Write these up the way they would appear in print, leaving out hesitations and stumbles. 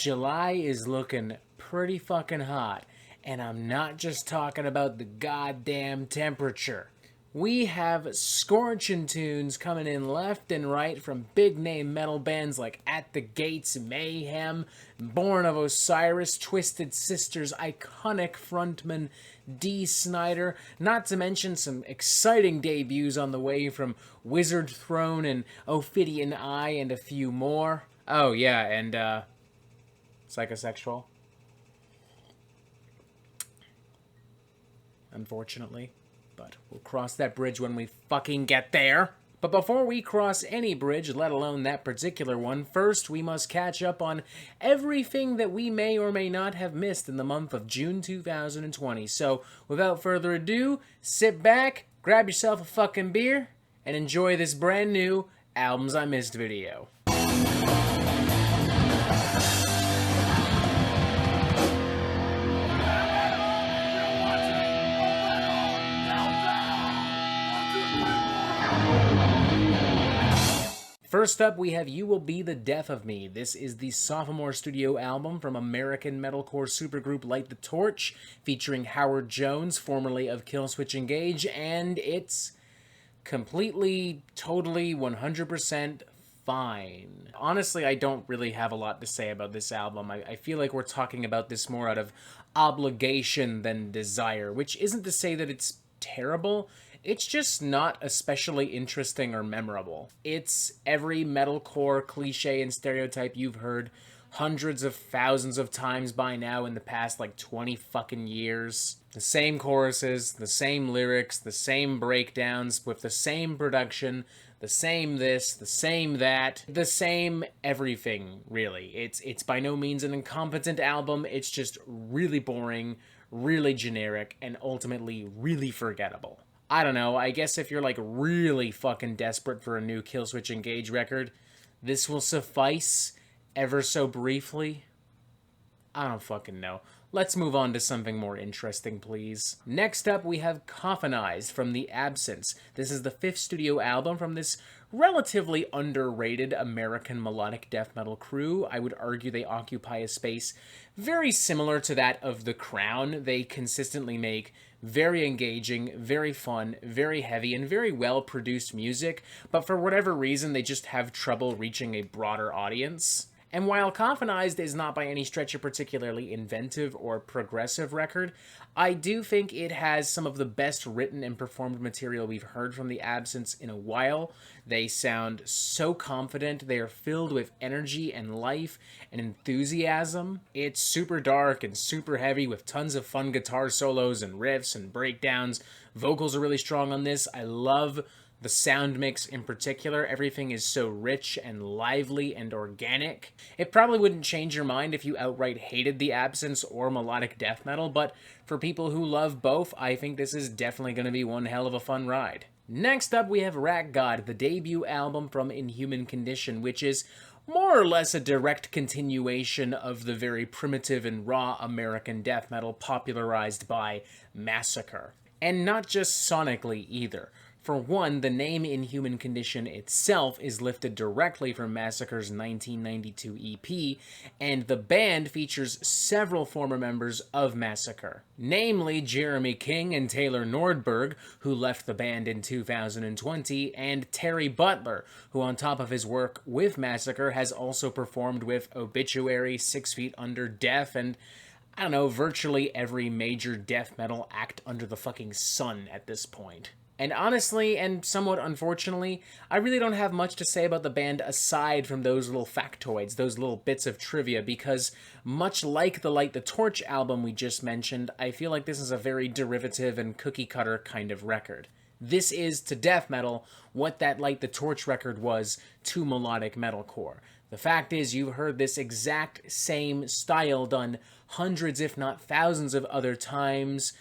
July is looking pretty fucking hot, and I'm not just talking about the goddamn temperature. We have scorching tunes coming in left and right from big-name metal bands like At the Gates, Mayhem, Born of Osiris, Twisted Sister's iconic frontman D. Snyder, not to mention some exciting debuts on the way from Wizard Throne and Ophidian Eye and a few more. Oh yeah, and Psychosexual. Unfortunately. But we'll cross that bridge when we fucking get there. But before we cross any bridge, let alone that particular one, first we must catch up on everything that we may or may not have missed in the month of June 2020. So, without further ado, sit back, grab yourself a fucking beer, and enjoy this brand new Albums I Missed video. First up, we have You Will Be the Death of Me. This is the sophomore studio album from American metalcore supergroup Light the Torch, featuring Howard Jones, formerly of Killswitch Engage, and it's completely, totally, 100% fine. Honestly, I don't really have a lot to say about this album. I feel like we're talking about this more out of obligation than desire, which isn't to say that it's terrible. It's just not especially interesting or memorable. It's every metalcore cliche and stereotype you've heard hundreds of thousands of times by now in the past, 20 fucking years. The same choruses, the same lyrics, the same breakdowns, with the same production, the same this, the same that, the same everything, really. It's by no means an incompetent album, it's just really boring, really generic, and ultimately really forgettable. I don't know, I guess if you're really fucking desperate for a new Killswitch Engage record, this will suffice ever so briefly. I don't fucking know. Let's move on to something more interesting, please. Next up, we have Coffinized from The Absence. This is the 5th studio album from this relatively underrated American melodic death metal crew. I would argue they occupy a space very similar to that of The Crown. They consistently make very engaging, very fun, very heavy, and very well-produced music, but for whatever reason, they just have trouble reaching a broader audience. And while Coffinized is not by any stretch a particularly inventive or progressive record, I do think it has some of the best written and performed material we've heard from The Absence in a while. They sound so confident, they are filled with energy and life and enthusiasm. It's super dark and super heavy with tons of fun guitar solos and riffs and breakdowns. Vocals are really strong on this. I love the sound mix in particular. Everything is so rich and lively and organic. It probably wouldn't change your mind if you outright hated The Absence or melodic death metal, but for people who love both, I think this is definitely going to be one hell of a fun ride. Next up, we have Rat God, the debut album from Inhuman Condition, which is more or less a direct continuation of the very primitive and raw American death metal popularized by Massacre. And not just sonically either. For one, the name Inhuman Condition itself is lifted directly from Massacre's 1992 EP, and the band features several former members of Massacre, namely Jeremy King and Taylor Nordberg, who left the band in 2020, and Terry Butler, who on top of his work with Massacre has also performed with Obituary, 6 Feet Under Death, and I don't know, virtually every major death metal act under the fucking sun at this point. And honestly, and somewhat unfortunately, I really don't have much to say about the band aside from those little factoids, those little bits of trivia, because much like the Light the Torch album we just mentioned, I feel like this is a very derivative and cookie-cutter kind of record. This is, to death metal, what that Light the Torch record was to melodic metalcore. The fact is, you've heard this exact same style done hundreds, if not thousands of other times,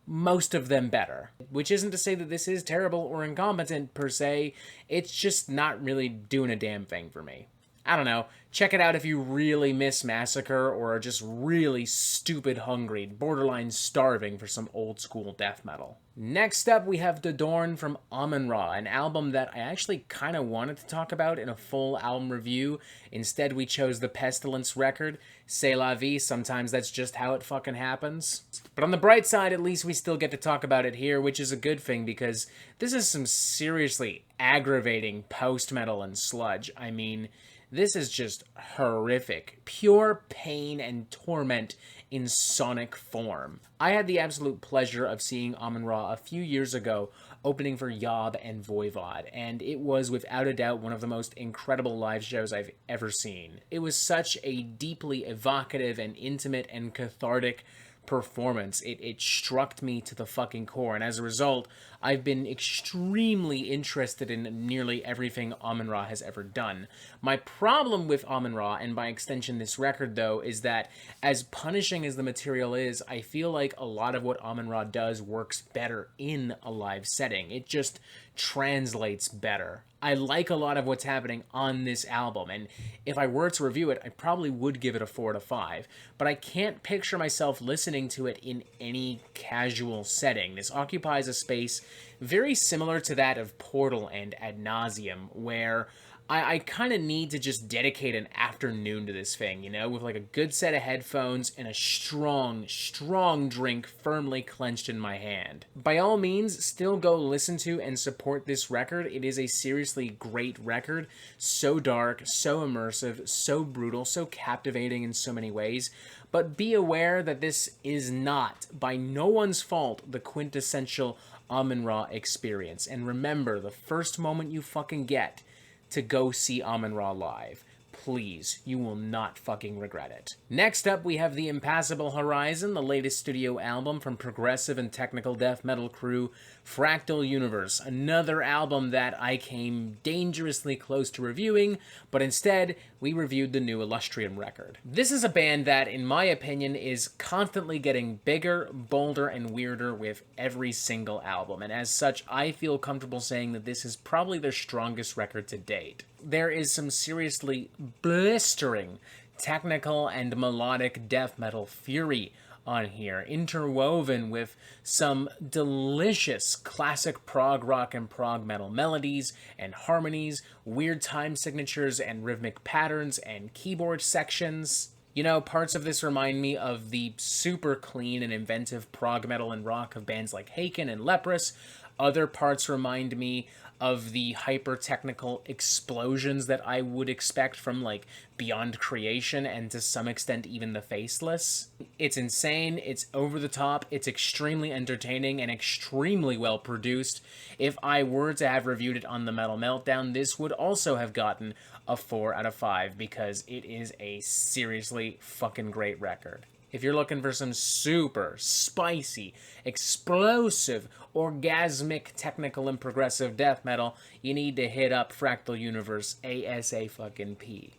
most of them better. Which isn't to say that this is terrible or incompetent per se, it's just not really doing a damn thing for me. I don't know, Check it out if you really miss Massacre or are just really stupid hungry, borderline starving for some old school death metal. Next up, we have Doorn from Amonrah, an album that I actually kind of wanted to talk about in a full album review. Instead, we chose the Pestilence record. C'est la vie, sometimes that's just how it fucking happens. But on the bright side, at least we still get to talk about it here, which is a good thing because this is some seriously aggravating post-metal and sludge. I mean, this is just horrific. Pure pain and torment in sonic form. I had the absolute pleasure of seeing Amonrah a few years ago opening for Yob and Voivod, and it was without a doubt one of the most incredible live shows I've ever seen. It was such a deeply evocative and intimate and cathartic performance. It struck me to the fucking core, and as a result, I've been extremely interested in nearly everything Amonrah has ever done. My problem with Amonrah, and by extension this record though, is that as punishing as the material is, I feel like a lot of what Amonrah does works better in a live setting. It just translates better. I like a lot of what's happening on this album, and if I were to review it, I probably would give it a 4 out of 5, but I can't picture myself listening to it in any casual setting. This occupies a space very similar to that of Portal and Ad Nauseam, where I kind of need to just dedicate an afternoon to this thing, you know, with like a good set of headphones and a strong, strong drink firmly clenched in my hand. By all means, still go listen to and support this record. It is a seriously great record. So dark, so immersive, so brutal, so captivating in so many ways. But be aware that this is not, by no one's fault, the quintessential Amonrah experience. And remember, the first moment you fucking get to go see Amonrah live, please, you will not fucking regret it. Next up, we have the Impassable Horizon, the latest studio album from progressive and technical death metal crew Fractal Universe, another album that I came dangerously close to reviewing, but instead, we reviewed the new Illustrium record. This is a band that, in my opinion, is constantly getting bigger, bolder, and weirder with every single album, and as such, I feel comfortable saying that this is probably their strongest record to date. There is some seriously blistering technical and melodic death metal fury on here, interwoven with some delicious classic prog rock and prog metal melodies and harmonies, weird time signatures and rhythmic patterns and keyboard sections. You know, parts of this remind me of the super clean and inventive prog metal and rock of bands like Haken and Leprous. Other parts remind me of the hyper-technical explosions that I would expect from, like, Beyond Creation and to some extent even The Faceless. It's insane, it's over-the-top, it's extremely entertaining and extremely well-produced. If I were to have reviewed it on the Metal Meltdown, this would also have gotten a 4 out of 5 because it is a seriously fucking great record. If you're looking for some super spicy, explosive, orgasmic, technical, and progressive death metal, you need to hit up Fractal Universe ASAP.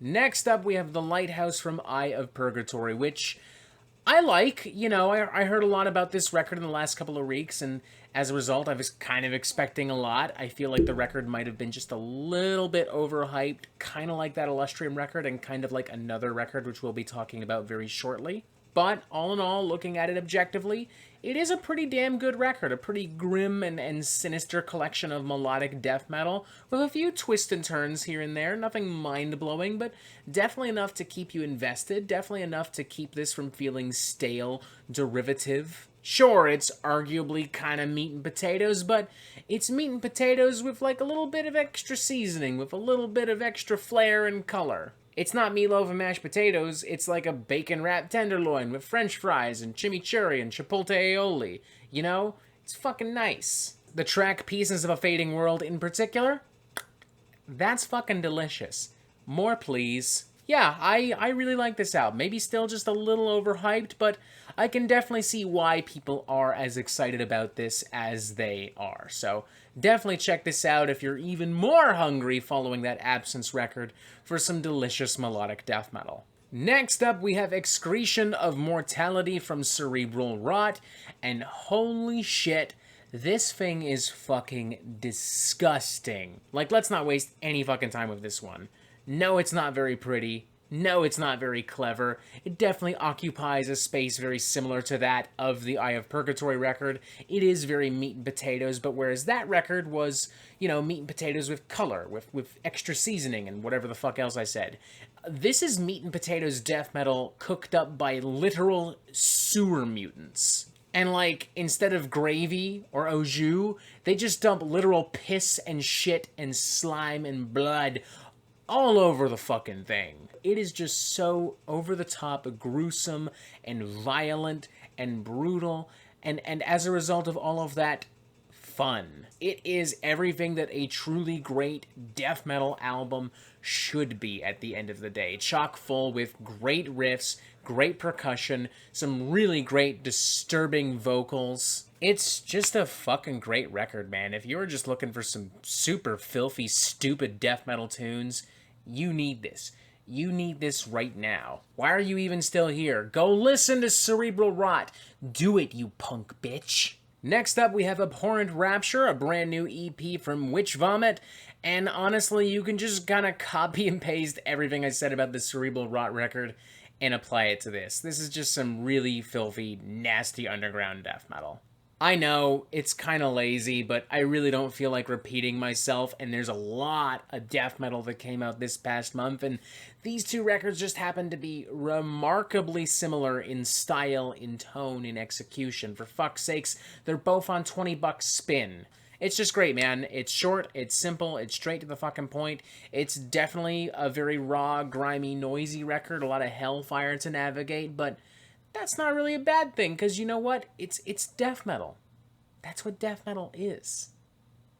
Next up, we have the Lighthouse from Eye of Purgatory, which I like. You know, I heard a lot about this record in the last couple of weeks, and as a result, I was kind of expecting a lot. I feel like the record might have been just a little bit overhyped, kind of like that Illustrium record, and kind of like another record, which we'll be talking about very shortly. But all in all, looking at it objectively, it is a pretty damn good record, a pretty grim and sinister collection of melodic death metal, with a few twists and turns here and there, nothing mind-blowing, but definitely enough to keep you invested, definitely enough to keep this from feeling stale, derivative. Sure, it's arguably kind of meat and potatoes, but it's meat and potatoes with like a little bit of extra seasoning, with a little bit of extra flair and color. It's not meatloaf and mashed potatoes, it's like a bacon-wrapped tenderloin with french fries and chimichurri and chipotle aioli. You know? It's fucking nice. The track Pieces of a Fading World in particular, that's fucking delicious. More, please. Yeah, I really like this album. Maybe still just a little overhyped, but I can definitely see why people are as excited about this as they are. So definitely check this out if you're even more hungry following that Absence record for some delicious melodic death metal. Next up, we have Excretion of Mortality from Cerebral Rot, and holy shit, this thing is fucking disgusting. Like, let's not waste any fucking time with this one. No, it's not very pretty. No, it's not very clever. It definitely occupies a space very similar to that of the Eye of Purgatory record. It is very meat and potatoes, but whereas that record was, meat and potatoes with color, with extra seasoning and whatever the fuck else I said. This is meat and potatoes death metal cooked up by literal sewer mutants. And, instead of gravy or au jus, they just dump literal piss and shit and slime and blood all over the fucking thing. It is just so over-the-top, gruesome, and violent, and brutal, and as a result of all of that, fun. It is everything that a truly great death metal album should be at the end of the day. Chock full with great riffs, great percussion, some really great disturbing vocals. It's just a fucking great record, man. If you're just looking for some super filthy, stupid death metal tunes, you need this. You need this right now. Why are you even still here? Go listen to Cerebral Rot. Do it, you punk bitch. Next up, we have Abhorrent Rapture, a brand new EP from Witch Vomit. And honestly, you can just kind of copy and paste everything I said about the Cerebral Rot record and apply it to this. This is just some really filthy, nasty underground death metal. I know, it's kind of lazy, but I really don't feel like repeating myself, and there's a lot of death metal that came out this past month, and these two records just happen to be remarkably similar in style, in tone, in execution. For fuck's sakes, they're both on $20 spin. It's just great, man. It's short, it's simple, it's straight to the fucking point. It's definitely a very raw, grimy, noisy record, a lot of hellfire to navigate, but that's not really a bad thing, because you know what? It's death metal. That's what death metal is.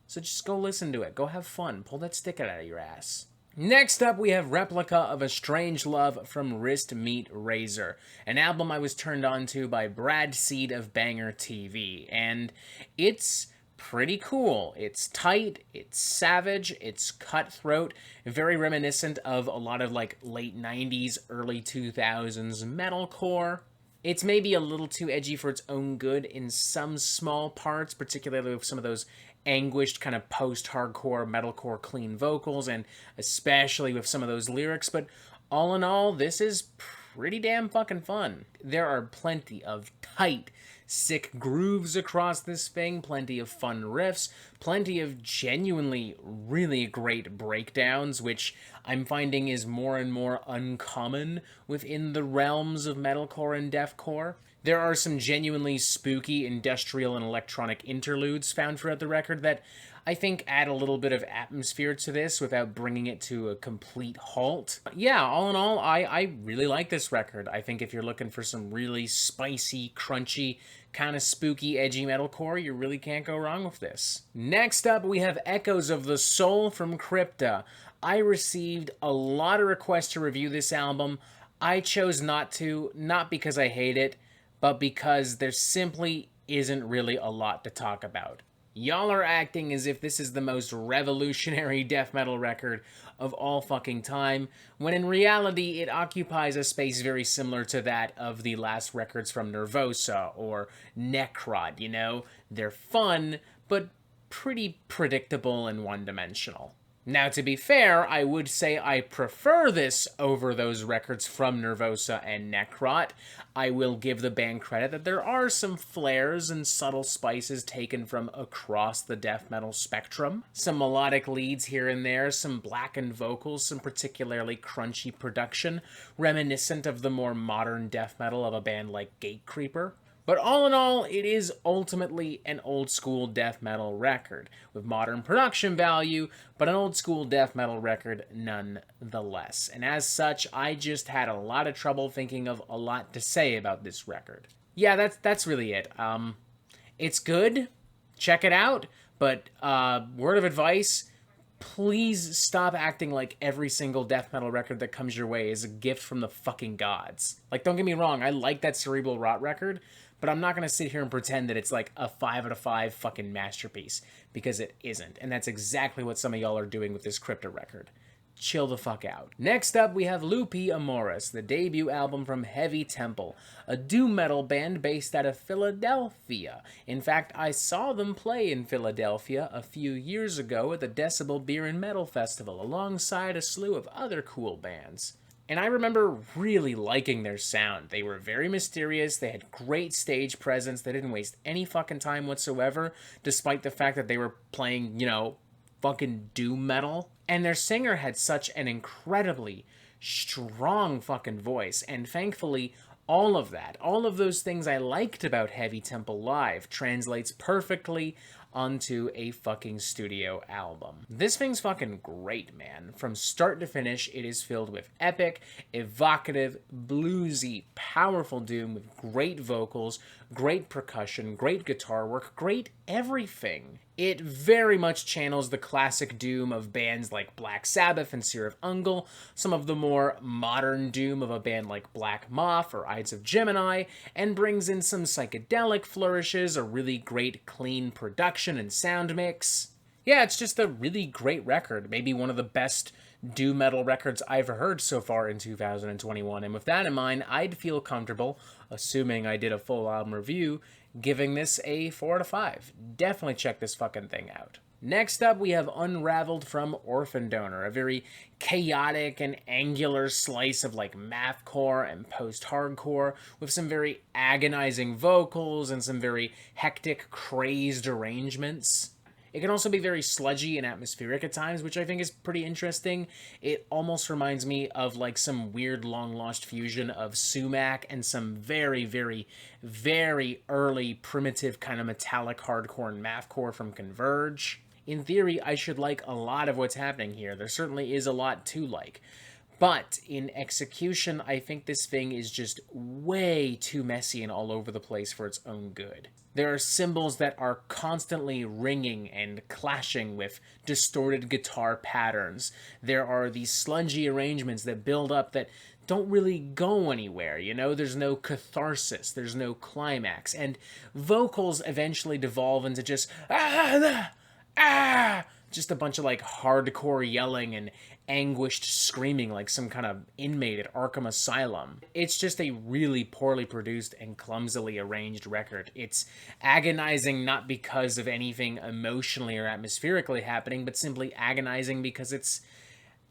So just go listen to it. Go have fun. Pull that stick out of your ass. Next up, we have Replica of a Strange Love from Wristmeetrazor, an album I was turned on to by Brad Seed of Banger TV, and it's pretty cool. It's tight, it's savage, it's cutthroat, very reminiscent of a lot of late 90s, early 2000s metalcore. It's maybe a little too edgy for its own good in some small parts, particularly with some of those anguished kind of post-hardcore, metalcore clean vocals, and especially with some of those lyrics, but all in all, this is pretty damn fucking fun. There are plenty of tight, sick grooves across this thing, plenty of fun riffs, plenty of genuinely really great breakdowns, which I'm finding is more and more uncommon within the realms of metalcore and deathcore. There are some genuinely spooky industrial and electronic interludes found throughout the record that I think add a little bit of atmosphere to this without bringing it to a complete halt. Yeah, all in all, I really like this record. I think if you're looking for some really spicy, crunchy, kind of spooky, edgy metalcore, you really can't go wrong with this. Next up, we have Echoes of the Soul from Crypta. I received a lot of requests to review this album. I chose not to, not because I hate it, but because there simply isn't really a lot to talk about. Y'all are acting as if this is the most revolutionary death metal record of all fucking time, when in reality it occupies a space very similar to that of the last records from Nervosa or Necrot, They're fun, but pretty predictable and one-dimensional. Now, to be fair, I would say I prefer this over those records from Nervosa and Necrot. I will give the band credit that there are some flares and subtle spices taken from across the death metal spectrum. Some melodic leads here and there, some blackened vocals, some particularly crunchy production, reminiscent of the more modern death metal of a band like Gatecreeper. But all in all, it is ultimately an old-school death metal record, with modern production value, but an old-school death metal record nonetheless. And as such, I just had a lot of trouble thinking of a lot to say about this record. Yeah, that's really it. It's good, check it out, but word of advice, please stop acting like every single death metal record that comes your way is a gift from the fucking gods. Don't get me wrong, I like that Cerebral Rot record, but I'm not going to sit here and pretend that it's a 5 out of 5 fucking masterpiece, because it isn't. And that's exactly what some of y'all are doing with this Crypta record. chill the fuck out. Next up, we have Lupi Amoris, the debut album from Heavy Temple, a doom metal band based out of Philadelphia. In fact, I saw them play in Philadelphia a few years ago at the Decibel Beer and Metal Festival, alongside a slew of other cool bands. And I remember really liking their sound. They were very mysterious, they had great stage presence, they didn't waste any fucking time whatsoever, despite the fact that they were playing, you know, fucking doom metal. And their singer had such an incredibly strong fucking voice, and thankfully, all of those things I liked about Heavy Temple Live translates perfectly onto a fucking studio album. This thing's fucking great, man. From start to finish, it is filled with epic, evocative, bluesy, powerful doom with great vocals, great percussion, great guitar work, great everything. It very much channels the classic doom of bands like Black Sabbath and Seer of Ungol, some of the more modern doom of a band like Black Moth or Ides of Gemini, and brings in some psychedelic flourishes, a really great clean production and sound mix. Yeah, it's just a really great record, maybe one of the best doom metal records I've heard so far in 2021, and with that in mind, I'd feel comfortable, assuming I did a full album review, giving this a 4 out of 5. Definitely check this fucking thing out. Next up, we have Unraveled from Orphan Donor, a very chaotic and angular slice of like mathcore and post-hardcore, with some very agonizing vocals and some very hectic, crazed arrangements. It can also be very sludgy and atmospheric at times, which I think is pretty interesting. It almost reminds me of like some weird long-lost fusion of sumac and some very, very, very early primitive kind of metallic hardcore and mathcore from Converge. In theory, I should like a lot of what's happening here. There certainly is a lot to like. But in execution, I think this thing is just way too messy and all over the place for its own good. There are cymbals that are constantly ringing and clashing with distorted guitar patterns. There are these sludgy arrangements that build up that don't really go anywhere, you know? There's no catharsis, there's no climax, and vocals eventually devolve into just just a bunch of like hardcore yelling and anguished screaming like some kind of inmate at Arkham Asylum. It's just a really poorly produced and clumsily arranged record. It's agonizing not because of anything emotionally or atmospherically happening, but simply agonizing because it's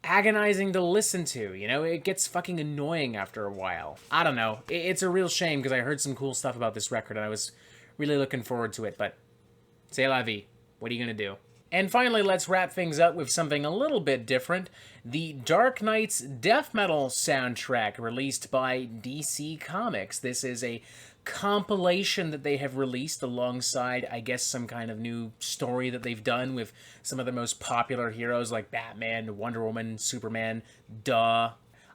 agonizing to listen to, you know? It gets fucking annoying after a while. I don't know. It's a real shame because I heard some cool stuff about this record and I was really looking forward to it, but c'est la vie. What are you gonna do? And finally, let's wrap things up with something a little bit different. The Dark Knight's death metal soundtrack released by DC Comics. This is a compilation that they have released alongside, I guess, some kind of new story that they've done with some of the most popular heroes like Batman, Wonder Woman, Superman, duh.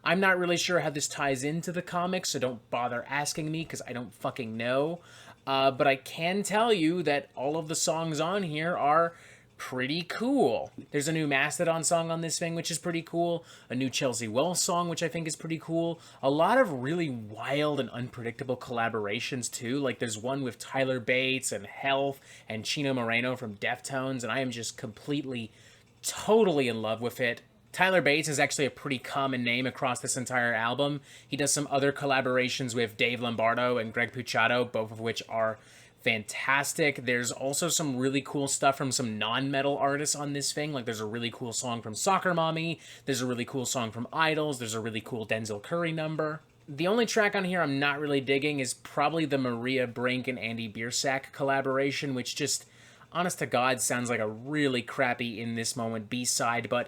I'm not really sure how this ties into the comics, so don't bother asking me because I don't fucking know. But I can tell you that all of the songs on here are pretty cool. There's a new Mastodon song on this thing, which is pretty cool. A new Chelsea Wells song, which I think is pretty cool. A lot of really wild and unpredictable collaborations, too. Like, there's one with Tyler Bates and Health and Chino Moreno from Deftones, and I am just completely, totally in love with it. Tyler Bates is actually a pretty common name across this entire album. He does some other collaborations with Dave Lombardo and Greg Puciato, both of which are fantastic. There's also some really cool stuff from some non-metal artists on this thing. Like, there's a really cool song from Soccer Mommy. There's a really cool song from Idols. There's a really cool Denzel Curry number. The only track on here I'm not really digging is probably the Maria Brink and Andy Biersack collaboration, which just, honest to God, sounds like a really crappy In This Moment B-side, but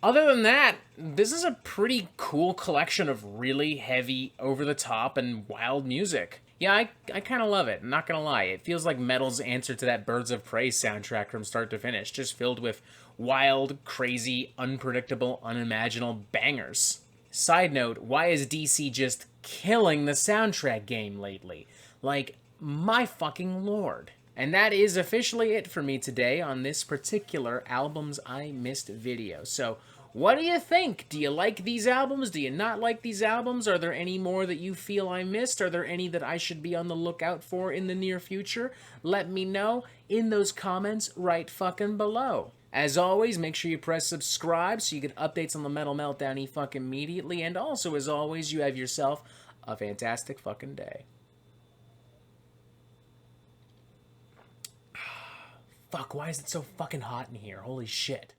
other than that, this is a pretty cool collection of really heavy, over-the-top, and wild music. Yeah, I kind of love it, I'm not gonna lie. It feels like metal's answer to that Birds of Prey soundtrack from start to finish, just filled with wild, crazy, unpredictable, unimaginable bangers. Side note, why is DC just killing the soundtrack game lately? Like, my fucking lord. And that is officially it for me today on this particular Albums I Missed video. So, what do you think? Do you like these albums? Do you not like these albums? Are there any more that you feel I missed? Are there any that I should be on the lookout for in the near future? Let me know in those comments right fucking below. As always, make sure you press subscribe so you get updates on the Metal Meltdown fucking immediately. And also, as always, you have yourself a fantastic fucking day. Fuck, why is it so fucking hot in here? Holy shit.